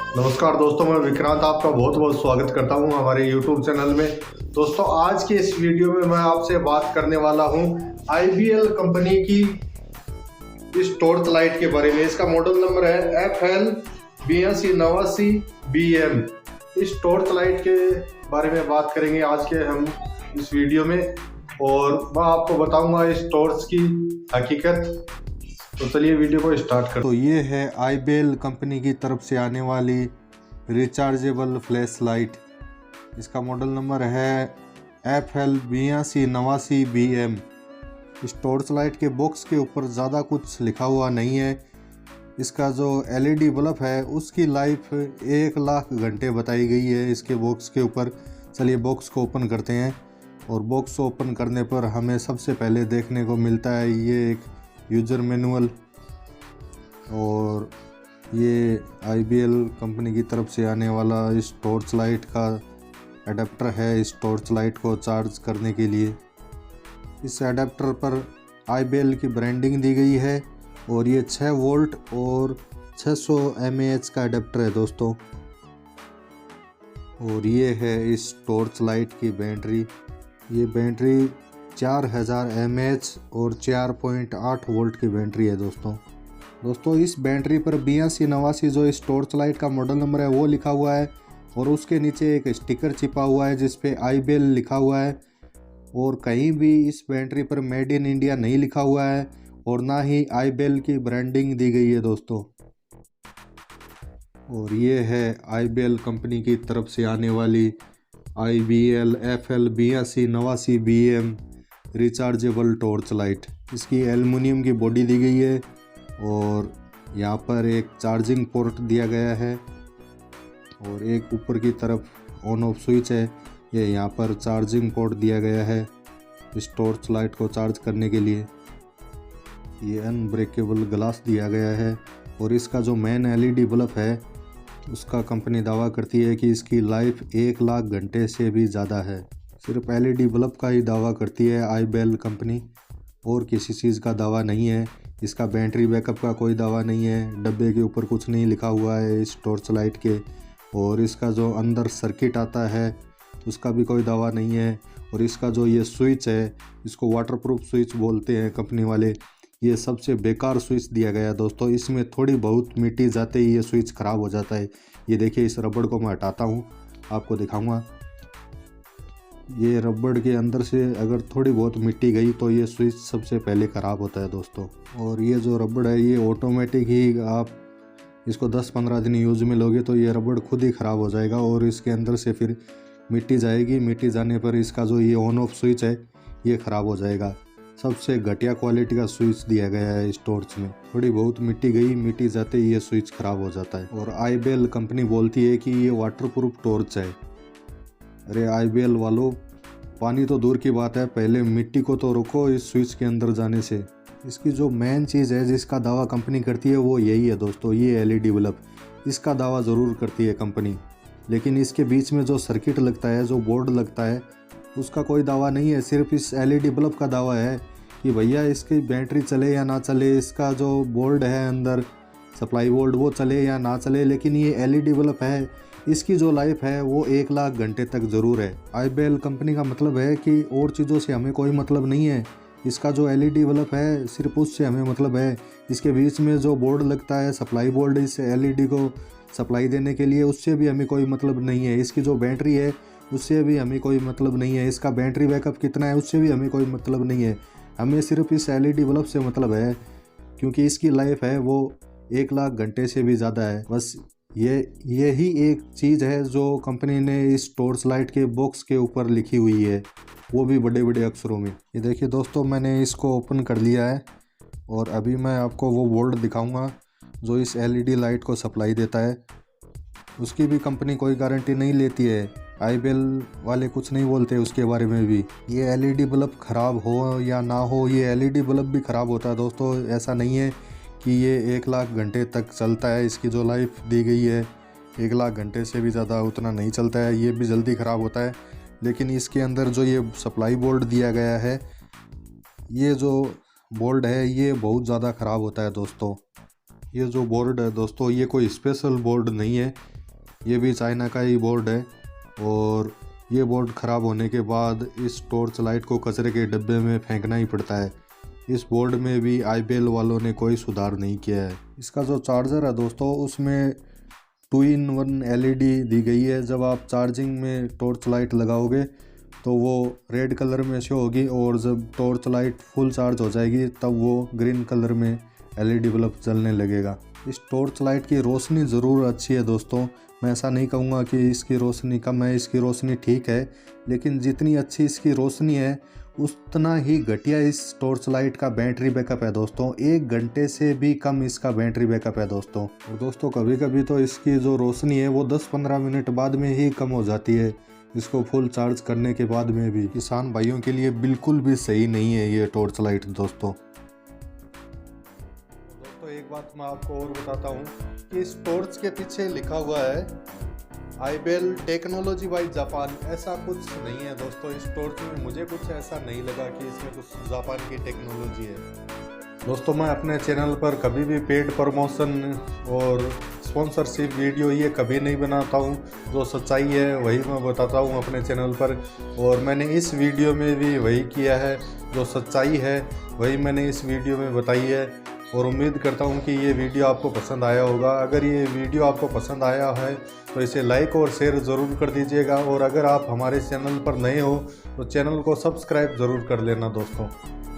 नमस्कार दोस्तों, मैं विक्रांत आपका बहुत बहुत स्वागत करता हूं हमारे YouTube चैनल में। दोस्तों, आज के इस वीडियो में मैं आपसे बात करने वाला हूं IBL कंपनी की इस टॉर्च लाइट के बारे में। इसका मॉडल नंबर है FL8289BM। इस टॉर्च लाइट के बारे में बात करेंगे आज के हम इस वीडियो में, और मैं आपको बताऊंगा इस टॉर्च की हकीकत। तो चलिए वीडियो को स्टार्ट करते हैं। तो ये है IBL कंपनी की तरफ से आने वाली रिचार्जेबल फ्लैश लाइट। इसका मॉडल नंबर है FL8289BM। इस टॉर्च लाइट के बॉक्स के ऊपर ज़्यादा कुछ लिखा हुआ नहीं है। इसका जो LED बल्ब है उसकी लाइफ 1 लाख घंटे बताई गई है इसके बॉक्स के ऊपर। चलिए बॉक्स को ओपन करते हैं, और बॉक्स ओपन करने पर हमें सबसे पहले देखने को मिलता है ये एक यूज़र मैनुअल, और ये IBL कंपनी की तरफ से आने वाला इस टॉर्च लाइट का अडेप्टर है इस टॉर्च लाइट को चार्ज करने के लिए। इस अडेप्टर पर IBL की ब्रांडिंग दी गई है, और ये 6 वोल्ट और 600 mAh का अडेप्टर है दोस्तों। और ये है इस टॉर्च लाइट की बैटरी। ये बैटरी 4000 mAh और 4.8 वोल्ट की बैटरी है दोस्तों। इस बैटरी पर 8289 जो इस टॉर्च लाइट का मॉडल नंबर है वो लिखा हुआ है, और उसके नीचे एक स्टिकर छिपा हुआ है जिस पे IBL लिखा हुआ है। और कहीं भी इस बैटरी पर मेड इन इंडिया नहीं लिखा हुआ है, और ना ही IBL की ब्रांडिंग दी गई है दोस्तों। और ये है IBL कंपनी की तरफ से आने वाली IBL FL8289BM rechargeable torch light. इसकी एल्युमिनियम की बॉडी दी गई है, और यहाँ पर एक चार्जिंग पोर्ट दिया गया है, और एक ऊपर की तरफ ऑन ऑफ स्विच है। ये यहाँ पर चार्जिंग पोर्ट दिया गया है इस टॉर्च लाइट को चार्ज करने के लिए। ये अनब्रेकेबल ग्लास दिया गया है, और इसका जो मेन LED बल्ब है उसका कंपनी दावा करती है कि इसकी लाइफ 1 लाख घंटे से भी ज़्यादा है। सिर्फ LED बल्ब का ही दावा करती है IBL कंपनी, और किसी चीज़ का दावा नहीं है। इसका बैटरी बैकअप का कोई दावा नहीं है, डब्बे के ऊपर कुछ नहीं लिखा हुआ है इस टॉर्च लाइट के। और इसका जो अंदर सर्किट आता है उसका भी कोई दावा नहीं है। और इसका जो ये स्विच है इसको वाटरप्रूफ स्विच बोलते हैं कंपनी वाले। ये सबसे बेकार स्विच दिया गया है दोस्तों। इसमें थोड़ी बहुत मिट्टी जाते ही ये स्विच ख़राब हो जाता है। ये देखिए, इस रबड़ को मैं हटाता हूँ, आपको दिखाऊंगा। ये रबड़ के अंदर से अगर थोड़ी बहुत मिट्टी गई तो ये स्विच सबसे पहले ख़राब होता है दोस्तों। और ये जो रबड़ है ये ऑटोमेटिक ही, आप इसको 10-15 दिन यूज़ में लोगे तो ये रबड़ खुद ही ख़राब हो जाएगा, और इसके अंदर से फिर मिट्टी जाएगी। मिट्टी जाने पर इसका जो ये ऑन ऑफ स्विच है ये ख़राब हो जाएगा। सबसे घटिया क्वालिटी का स्विच दिया गया है इस टॉर्च में। थोड़ी बहुत मिट्टी गई, मिट्टी जाते ही ये स्विच ख़राब हो जाता है। और IBL कंपनी बोलती है कि ये वाटरप्रूफ टॉर्च है। अरे IBL वालों, पानी तो दूर की बात है, पहले मिट्टी को तो रोको इस स्विच के अंदर जाने से। इसकी जो मेन चीज़ है जिसका दावा कंपनी करती है वो यही है दोस्तों, ये LED बल्ब। इसका दावा ज़रूर करती है कंपनी, लेकिन इसके बीच में जो सर्किट लगता है, जो बोर्ड लगता है, उसका कोई दावा नहीं है। सिर्फ इस LED बल्ब का दावा है कि भैया इसकी बैटरी चले या ना चले, इसका जो बोर्ड है अंदर सप्लाई बोर्ड वो चले या ना चले, लेकिन ये LED बल्ब है, इसकी जो लाइफ है वो 1 लाख घंटे तक ज़रूर है। IBL कंपनी का मतलब है कि और चीज़ों से हमें कोई मतलब नहीं है। इसका जो LED बल्ब है सिर्फ उससे हमें मतलब है। इसके बीच में जो बोर्ड लगता है, सप्लाई बोर्ड, इस LED को सप्लाई देने के लिए, उससे भी हमें कोई मतलब नहीं है। इसकी जो बैटरी है उससे भी हमें कोई मतलब नहीं है। इसका बैटरी बैकअप कितना है उससे भी हमें कोई मतलब नहीं है। हमें सिर्फ इस LED बल्ब से मतलब है, क्योंकि इसकी लाइफ है वो 1 लाख घंटे से भी ज़्यादा है। बस यही एक चीज़ है जो कंपनी ने इस टॉर्च लाइट के बॉक्स के ऊपर लिखी हुई है, वो भी बड़े बड़े अक्षरों में। ये देखिए दोस्तों, मैंने इसको ओपन कर लिया है, और अभी मैं आपको वो बोर्ड दिखाऊंगा जो इस LED लाइट को सप्लाई देता है। उसकी भी कंपनी कोई गारंटी नहीं लेती है, IBL वाले कुछ नहीं बोलते उसके बारे में भी। ये LED बल्ब ख़राब हो या ना हो, ये LED बल्ब भी ख़राब होता है दोस्तों। ऐसा नहीं है कि ये 1 लाख घंटे तक चलता है। इसकी जो लाइफ दी गई है 1 लाख घंटे से भी ज़्यादा उतना नहीं चलता है, ये भी जल्दी ख़राब होता है। लेकिन इसके अंदर जो ये सप्लाई बोर्ड दिया गया है, ये जो बोर्ड है ये बहुत ज़्यादा ख़राब होता है दोस्तों। ये जो बोर्ड है दोस्तों ये कोई स्पेशल बोर्ड नहीं है, ये भी चाइना का ही बोर्ड है और ये बोर्ड ख़राब होने के बाद इस टॉर्च लाइट को कचरे के डब्बे में फेंकना ही पड़ता है। इस बोर्ड में भी IBL वालों ने कोई सुधार नहीं किया है। इसका जो चार्जर है दोस्तों उसमें 2-in-1 LED दी गई है। जब आप चार्जिंग में टॉर्च लाइट लगाओगे तो वो रेड कलर में शो होगी और जब टॉर्च लाइट फुल चार्ज हो जाएगी तब वो ग्रीन कलर में LED बल्ब जलने लगेगा। इस टॉर्च लाइट की रोशनी ज़रूर अच्छी है दोस्तों, मैं ऐसा नहीं कहूँगा कि इसकी रोशनी कम है, इसकी रोशनी ठीक है, लेकिन जितनी अच्छी इसकी रोशनी है उतना ही घटिया इस टॉर्च लाइट का बैटरी बैकअप है दोस्तों। 1 घंटे से भी कम इसका बैटरी बैकअप है दोस्तों। और दोस्तों कभी कभी तो इसकी जो रोशनी है वो 10-15 मिनट बाद में ही कम हो जाती है। इसको फुल चार्ज करने के बाद में भी किसान भाइयों के लिए बिल्कुल भी सही नहीं है ये टॉर्च लाइट दोस्तों। एक बात मैं आपको और बताता हूँ कि इस टॉर्च के पीछे लिखा हुआ है IBL टेक्नोलॉजी बाय जापान। ऐसा कुछ नहीं है दोस्तों, इस टॉर्च में मुझे कुछ ऐसा नहीं लगा कि इसमें कुछ जापान की टेक्नोलॉजी है। दोस्तों मैं अपने चैनल पर कभी भी पेड प्रमोशन और स्पॉन्सरशिप वीडियो ये कभी नहीं बनाता हूँ। जो सच्चाई है वही मैं बताता हूँ अपने चैनल पर, और मैंने इस वीडियो में भी वही किया है। जो सच्चाई है वही मैंने इस वीडियो में बताई है और उम्मीद करता हूँ कि ये वीडियो आपको पसंद आया होगा। अगर ये वीडियो आपको पसंद आया है तो इसे लाइक और शेयर ज़रूर कर दीजिएगा, और अगर आप हमारे चैनल पर नए हो तो चैनल को सब्सक्राइब ज़रूर कर लेना दोस्तों।